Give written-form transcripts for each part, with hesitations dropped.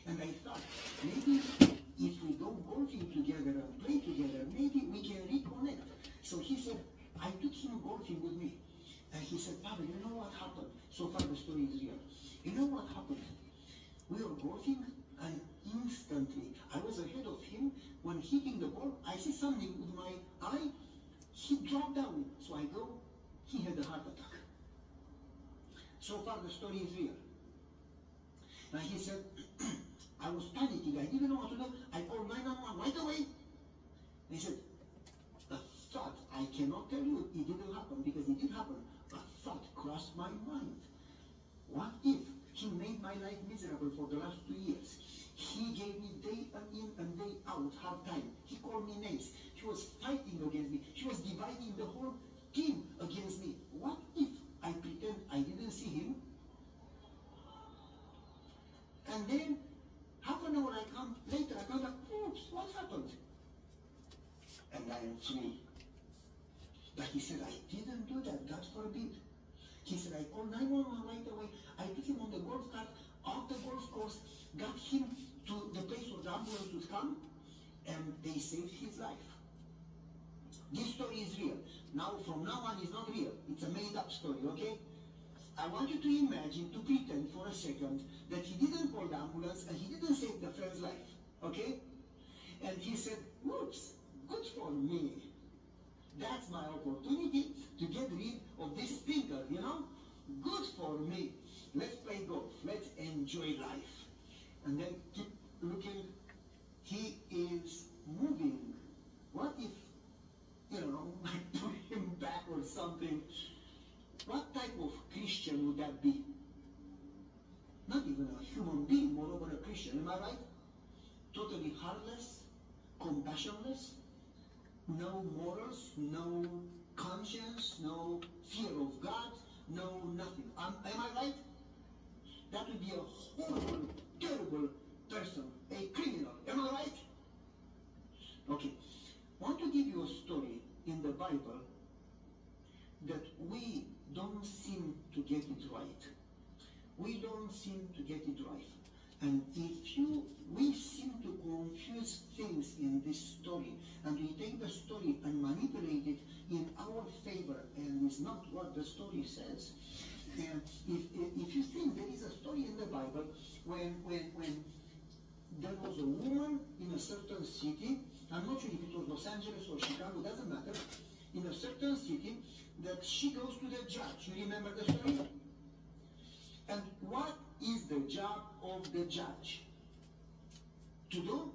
And I thought, maybe if we go golfing together and play together, maybe we can reconnect. So he said, I took him golfing with me. And he said, Papa, you know what happened? So far the story is real. You know what happened? We were golfing, and instantly, I was ahead of him. When hitting the ball, I see something with my eye. He dropped down. So I go, he had a heart attack. So far the story is real. And he said, I was panicking. I didn't know what to do. I called 911 right away. And he said, a thought, I cannot tell you it didn't happen because it did happen. A thought crossed my mind. What if he made my life miserable for the last 2 years? He gave me day in and day out hard time. He called me names. He was fighting against me. He was dividing the whole team against me. What if I pretend I didn't see him? And then half an hour later I come back, oops, what happened? And I am free. But he said, I didn't do that, God forbid. He said, I called 911 right away. I took him on the golf cart off the golf course, got him to the place where the ambulance would come, and they saved his life. This story is real. Now, from now on, it's not real. It's a made-up story, okay? I want you to imagine, to pretend for a second, that he didn't call the ambulance and he didn't save the friend's life, okay? And he said, whoops, good for me. That's my opportunity to get rid of this stinker, you know? Good for me. Let's play golf. Let's enjoy life. And then keep looking. He is moving. What if, you know, I put him back or something? What type of Christian would that be? Not even a human being, moreover a Christian. Am I right? Totally heartless, compassionless, no morals, no conscience, no fear of God, no nothing. Am I right? That would be a horrible, terrible person, a criminal. Am I right? Okay. I want to give you a story in the Bible that we don't seem to get it right. We don't seem to get it right. And we seem to confuse things in this story, and we take the story and manipulate it in our favor, and it's not what the story says. And if you think there is a story in the Bible when there was a woman in a certain city, I'm not sure if it was Los Angeles or Chicago, doesn't matter, in a certain city, that she goes to the judge. You remember the story? And what is the job of the judge? To do?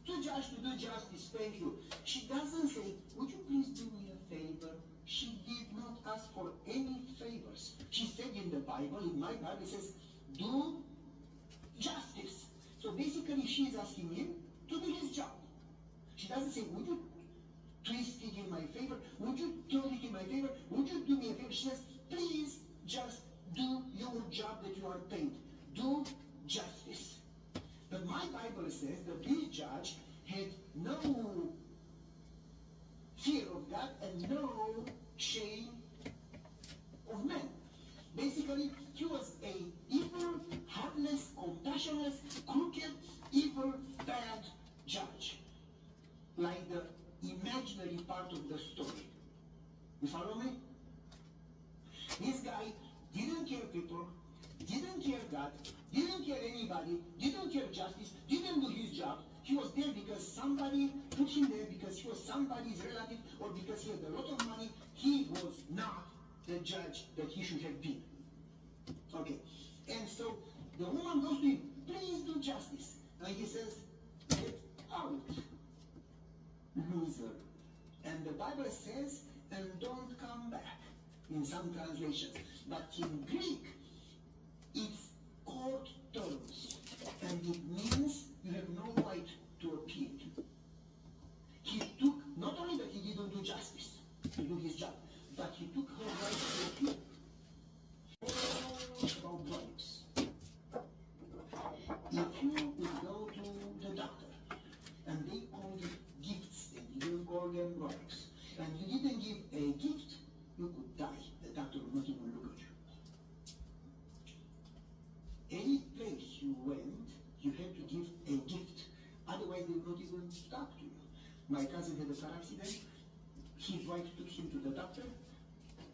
To judge, to do justice. Thank you. She doesn't say, would you please do me a favor? She did not ask for any favors. She said in the Bible, in my Bible, it says, do justice. So basically, she is asking him to do his job. She doesn't say, would you twist it in my favor? Would you turn it in my favor? Would you do me a favor? She says, please just do your job that you are paid. Do justice. But my Bible says that this judge had no fear of God and no shame of men. Basically, he was a evil, heartless, compassionless, crooked, evil, bad judge. Like the imaginary part of the story. You follow me? This guy didn't care people, didn't care God, didn't care anybody, didn't care justice, didn't do his job. He was there because somebody put him there, because he was somebody's relative, or because he had a lot of money. He was not the judge that he should have been. Okay. And so the woman goes to him, please do justice. And he says, get out, loser. And the Bible says, and don't come back, in some translations. But in Greek, it's court terms, and it means you have no right to appeal. He took, not only that he didn't do justice to do his job, but he took her right to appeal. About bribes. If you would go to the doctor and they called it gifts and you didn't call them bribes, and you didn't give a gift, you could die. The doctor would not even look at you. Any place you went, You have to give a gift. Otherwise, they will not even talk to you. My cousin had a car accident. His wife took him to the doctor,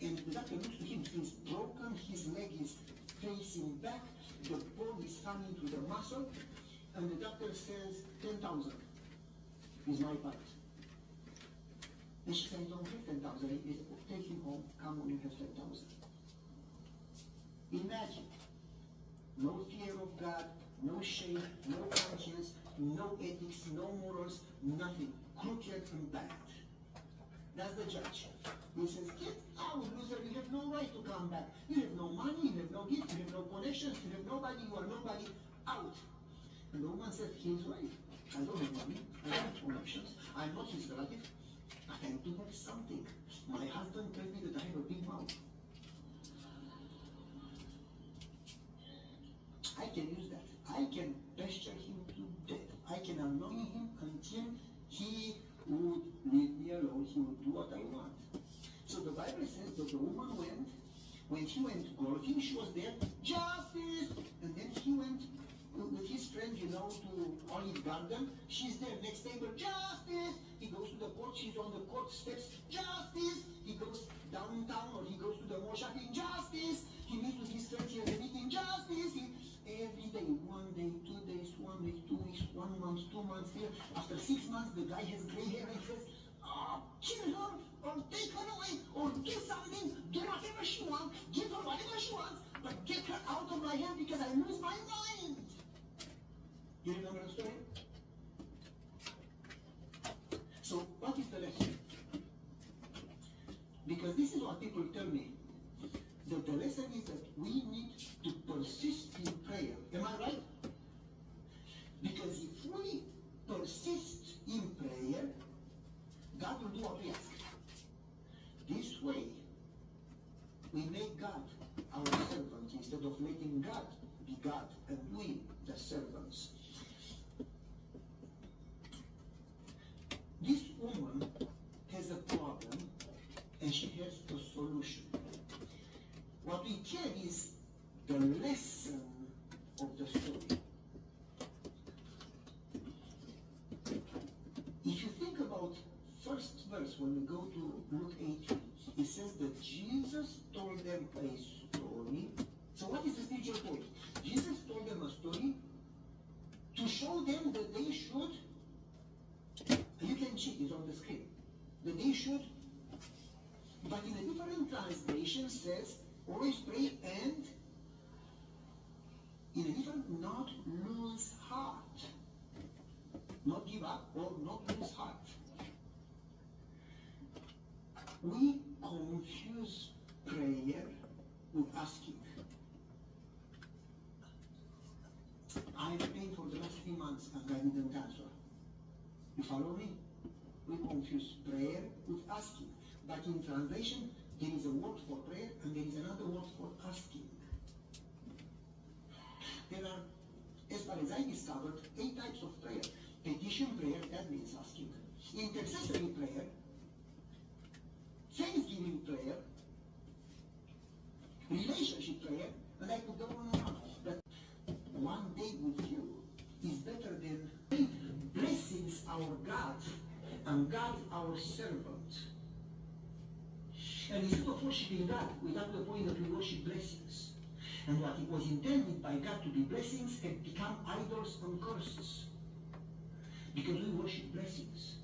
and the doctor looks to him. He's broken, his leg is facing back, the bone is coming to the muscle, and the doctor says 10,000 is my part. And she said, don't have 10,000. He said, take him home, come on, you have 10,000. Imagine. No fear of God, no shame, no conscience, no ethics, no morals, nothing. Crooked and bad. That's the judge. He says, get out, loser, you have no right to come back. You have no money, you have no gift, you have no connections, you have nobody, you are nobody, out. And the woman said, he's right. I don't have money, I don't have connections, I'm not his relative, but I do have something. My husband tells me that I have a big mouth. I can use that. I can pester him to death. I can annoy him until he would leave me alone. He would do what I want. So the Bible says that the woman went, when he went golfing, she was there, justice! And then he went with his friend, to Olive Garden. She's there, next table, justice! He goes to the court, she's on the court steps, justice! He goes downtown or he goes to the mall shopping, justice! He meets with his friends here, the meeting, justice! Every day, 1 day, 2 days, 1 week, 2 weeks, 1 month, 2 months here. After 6 months, the guy has gray hair and says, kill her, or take her away, or do something, do whatever she wants, give her whatever she wants, but get her out of my hand because I lose my mind. You remember the story? So, what is the lesson? Because this is what people tell me. That the lesson is that we need to persist in prayer. Am I right? Because if we persist in prayer, God will do what we ask. This way, we make God our servant instead of letting God be God and we the servants. This woman has a problem and she has a solution. What we care is the lesson of the story. If you think about first verse when we go to Luke 18, it says that Jesus told them a story. So what is the spiritual point? Jesus told them a story to show them that they should, you can check it on the screen, that they should, but in a different translation says, always pray and in a different, not lose heart. Not give up or not lose heart. We confuse prayer with asking. I prayed for the last 3 months and God didn't answer. You follow me? We confuse prayer with asking. But in translation, there is a word for prayer and there is another word for asking. There are, as far as I discovered, 8 types of prayer. Petition prayer, that means asking. Intercessory prayer, thanksgiving prayer, relationship prayer, and I could go on and on. But one day with you is better than blessings our God and God our servant. And instead of worshiping God, we got to the point that we worship blessings. And what it was intended by God to be blessings had become idols and curses. Because we worship blessings.